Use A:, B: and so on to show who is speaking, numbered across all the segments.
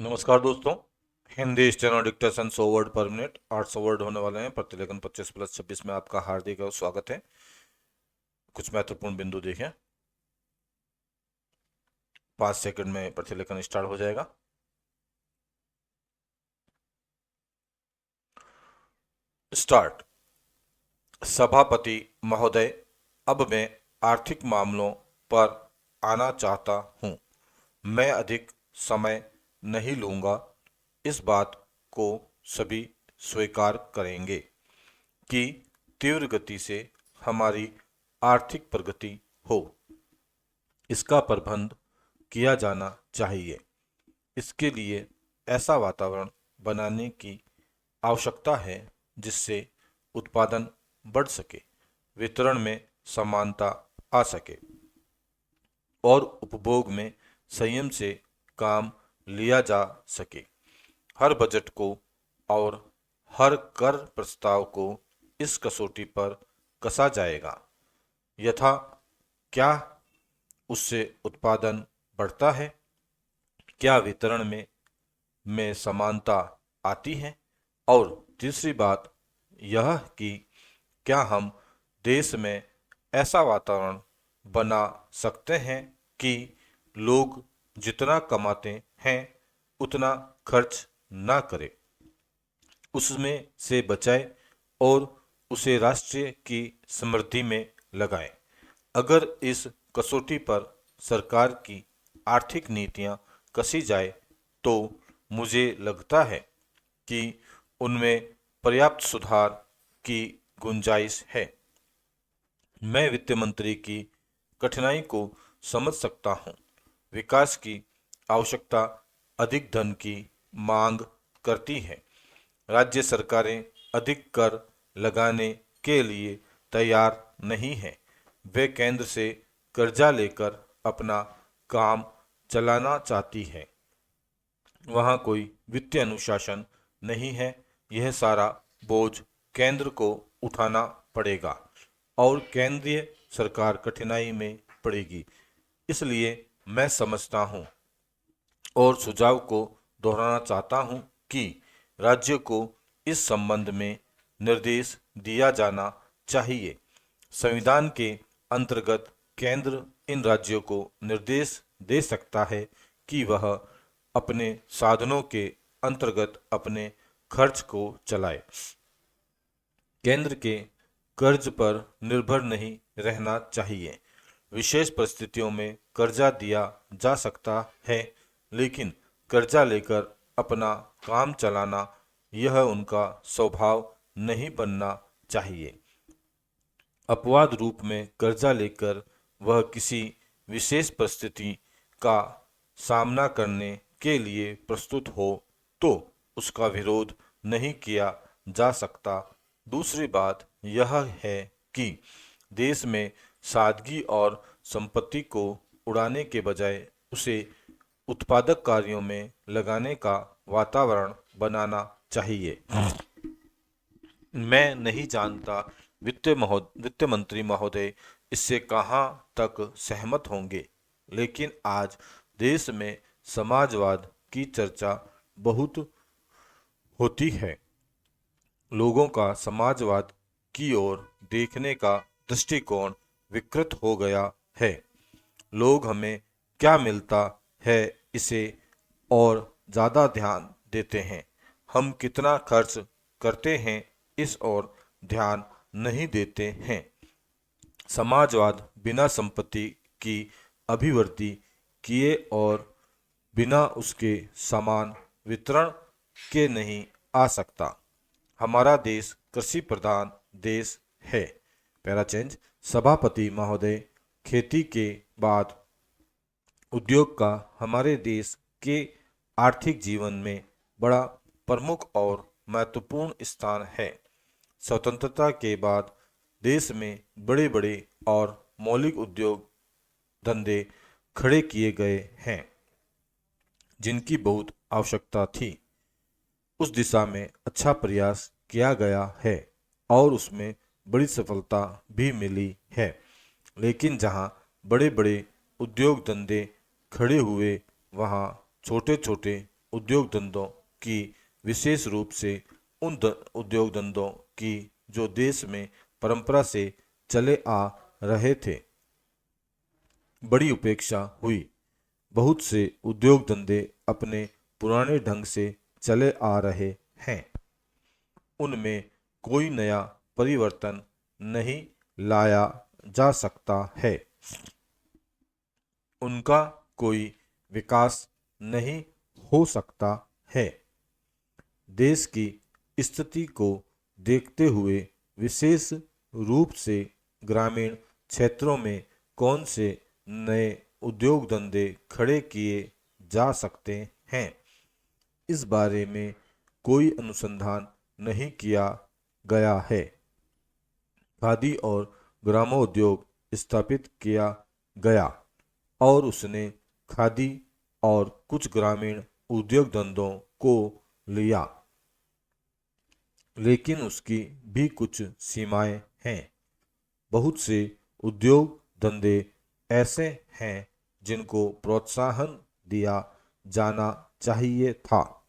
A: नमस्कार दोस्तों। Hindi steno dictation 100 word पर मिनट 800 वर्ड होने वाले हैं। प्रतिलेखन 25+26 में आपका हार्दिक स्वागत है। कुछ महत्वपूर्ण बिंदु देखें। 5 सेकंड में प्रतिलेखन स्टार्ट हो जाएगा। स्टार्ट। सभापति महोदय, अब मैं आर्थिक मामलों पर आना चाहता हूं। मैं अधिक समय नहीं लूंगा। इस बात को सभी स्वीकार करेंगे कि तीव्र गति से हमारी आर्थिक प्रगति हो। इसका प्रबंध किया जाना चाहिए। इसके लिए ऐसा वातावरण बनाने की आवश्यकता है जिससे उत्पादन बढ़ सके, वितरण में समानता आ सके और उपभोग में संयम से काम लिया जा सके। हर बजट को और हर कर प्रस्ताव को इस कसौटी पर कसा जाएगा। यथा क्या उससे उत्पादन बढ़ता है, क्या वितरण में समानता आती है, और तीसरी बात यह कि क्या हम देश में ऐसा वातावरण बना सकते हैं कि लोग जितना कमाते हैं उतना खर्च ना करें, उसमें से बचाए और उसे राष्ट्र की समृद्धि में लगाएं। अगर इस कसौटी पर सरकार की आर्थिक नीतियां कसी जाए तो मुझे लगता है कि उनमें पर्याप्त सुधार की गुंजाइश है। मैं वित्त मंत्री की कठिनाई को समझ सकता हूँ। विकास की आवश्यकता अधिक धन की मांग करती है। राज्य सरकारें अधिक कर लगाने के लिए तैयार नहीं हैं। वे केंद्र से कर्जा लेकर अपना काम चलाना चाहती हैं। वहाँ कोई वित्तीय अनुशासन नहीं है। यह सारा बोझ केंद्र को उठाना पड़ेगा और केंद्रीय सरकार कठिनाई में पड़ेगी। इसलिए मैं समझता हूँ और सुझाव को दोहराना चाहता हूँ कि राज्य को इस संबंध में निर्देश दिया जाना चाहिए। संविधान के अंतर्गत केंद्र इन राज्यों को निर्देश दे सकता है कि वह अपने साधनों के अंतर्गत अपने खर्च को चलाए। केंद्र के कर्ज पर निर्भर नहीं रहना चाहिए। विशेष परिस्थितियों में कर्जा दिया जा सकता है, लेकिन कर्जा लेकर अपना काम चलाना यह उनका स्वभाव नहीं बनना चाहिए। अपवाद रूप में कर्जा लेकर वह किसी विशेष परिस्थिति का सामना करने के लिए प्रस्तुत हो तो उसका विरोध नहीं किया जा सकता। दूसरी बात यह है कि देश में सादगी और संपत्ति को उड़ाने के बजाय उसे उत्पादक कार्यों में लगाने का वातावरण बनाना चाहिए। मैं नहीं जानता वित्त मंत्री महोदय इससे कहाँ तक सहमत होंगे, लेकिन आज देश में समाजवाद की चर्चा बहुत होती है। लोगों का समाजवाद की ओर देखने का दृष्टिकोण विकृत हो गया है। लोग हमें क्या मिलता है इसे और ज़्यादा ध्यान देते हैं। हम कितना खर्च करते हैं इस ओर ध्यान नहीं देते हैं। समाजवाद बिना संपत्ति की अभिवृद्धि किए और बिना उसके समान वितरण के नहीं आ सकता। हमारा देश कृषि प्रधान देश है। Para change. सभापति महोदय, खेती के बाद उद्योग का हमारे देश के आर्थिक जीवन में बड़ा प्रमुख और महत्वपूर्ण स्थान है। स्वतंत्रता के बाद देश में बड़े बड़े और मौलिक उद्योग धंधे खड़े किए गए हैं जिनकी बहुत आवश्यकता थी। उस दिशा में अच्छा प्रयास किया गया है और उसमें बड़ी सफलता भी मिली है। लेकिन जहां बड़े बड़े उद्योग धंधे खड़े हुए वहां छोटे छोटे उद्योग धंधों की, विशेष रूप से उन उद्योग धंधों की जो देश में परंपरा से चले आ रहे थे, बड़ी उपेक्षा हुई। बहुत से उद्योग धंधे अपने पुराने ढंग से चले आ रहे हैं, उनमें कोई नया परिवर्तन नहीं लाया जा सकता है, उनका कोई विकास नहीं हो सकता है। देश की स्थिति को देखते हुए विशेष रूप से ग्रामीण क्षेत्रों में कौन से नए उद्योग धंधे खड़े किए जा सकते हैं, इस बारे में कोई अनुसंधान नहीं किया गया है। खादी और ग्रामोद्योग स्थापित किया गया और उसने खादी और कुछ ग्रामीण उद्योग धंधों को लिया, लेकिन उसकी भी कुछ सीमाएं हैं। बहुत से उद्योग धंधे ऐसे हैं जिनको प्रोत्साहन दिया जाना चाहिए था,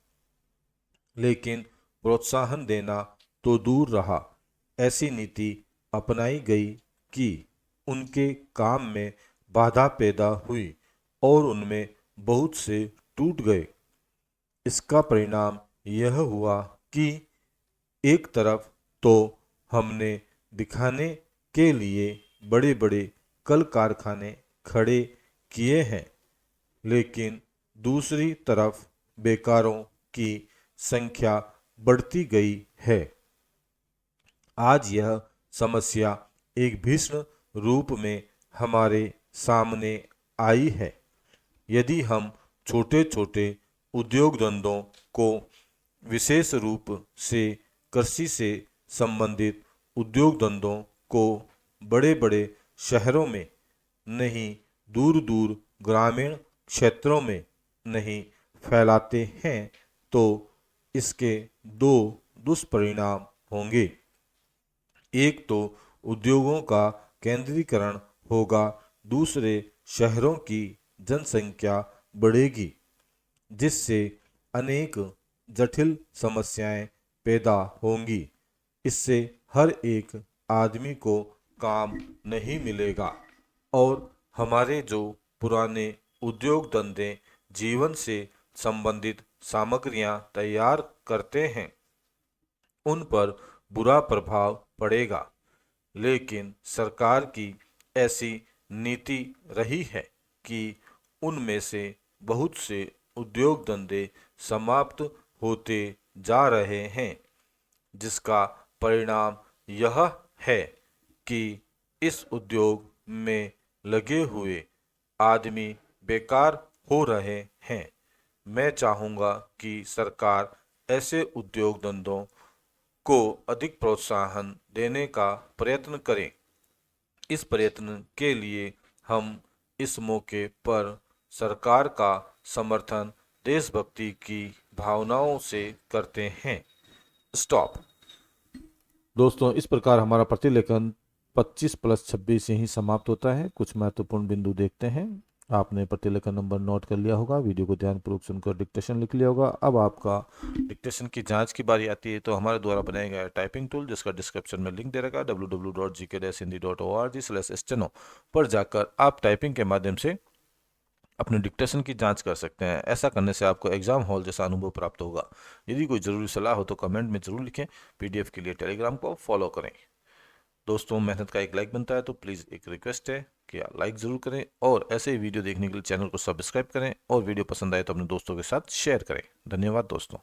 A: लेकिन प्रोत्साहन देना तो दूर रहा, ऐसी नीति अपनाई गई कि उनके काम में बाधा पैदा हुई और उनमें बहुत से टूट गए। इसका परिणाम यह हुआ कि एक तरफ तो हमने दिखाने के लिए बड़े बड़े कल कारखाने खड़े किए हैं, लेकिन दूसरी तरफ बेकारों की संख्या बढ़ती गई है। आज यह समस्या एक भीषण रूप में हमारे सामने आई है। यदि हम छोटे छोटे उद्योग धंधों को, विशेष रूप से कृषि से संबंधित उद्योग धंधों को बड़े बड़े शहरों में नहीं, दूर दूर ग्रामीण क्षेत्रों में नहीं फैलाते हैं, तो इसके दो दुष्परिणाम होंगे। एक तो उद्योगों का केंद्रीकरण होगा, दूसरे शहरों की जनसंख्या बढ़ेगी, जिससे अनेक जटिल समस्याएं पैदा होंगी। इससे हर एक आदमी को काम नहीं मिलेगा और हमारे जो पुराने उद्योग धंधे जीवन से संबंधित सामग्रियां तैयार करते हैं, उन पर बुरा प्रभाव पड़ेगा। लेकिन सरकार की ऐसी नीति रही है कि उनमें से बहुत से उद्योग धंधे समाप्त होते जा रहे हैं, जिसका परिणाम यह है कि इस उद्योग में लगे हुए आदमी बेकार हो रहे हैं। मैं चाहूँगा कि सरकार ऐसे उद्योग धंधों को अधिक प्रोत्साहन देने का प्रयत्न करें। इस प्रयत्न के लिए हम इस मौके पर सरकार का समर्थन देशभक्ति की भावनाओं से करते हैं। स्टॉप। दोस्तों, इस प्रकार हमारा प्रतिलेखन 25+26 यहीं समाप्त होता है। कुछ महत्वपूर्ण बिंदु देखते हैं। आपने प्रतिलेखन नंबर नोट कर लिया होगा, वीडियो को ध्यानपूर्वक सुनकर डिक्टेशन लिख लिया होगा। अब आपका डिक्टेशन की जांच की बारी आती है, तो हमारे द्वारा बनाया गया टाइपिंग टूल, जिसका डिस्क्रिप्शन में लिंक दे रखा है, www.gk-hindi.org/steno पर जाकर आप टाइपिंग के माध्यम से अपने डिक्टेशन की जांच कर सकते हैं। ऐसा करने से आपको एग्जाम हॉल जैसा अनुभव प्राप्त होगा। यदि कोई ज़रूरी सलाह हो तो कमेंट में ज़रूर लिखें। पीडीएफ के लिए टेलीग्राम को फॉलो करें। दोस्तों, मेहनत का एक लाइक बनता है, तो प्लीज़ एक रिक्वेस्ट है कि आप लाइक ज़रूर करें और ऐसे ही वीडियो देखने के लिए चैनल को सब्सक्राइब करें और वीडियो पसंद आए तो अपने दोस्तों के साथ शेयर करें। धन्यवाद दोस्तों।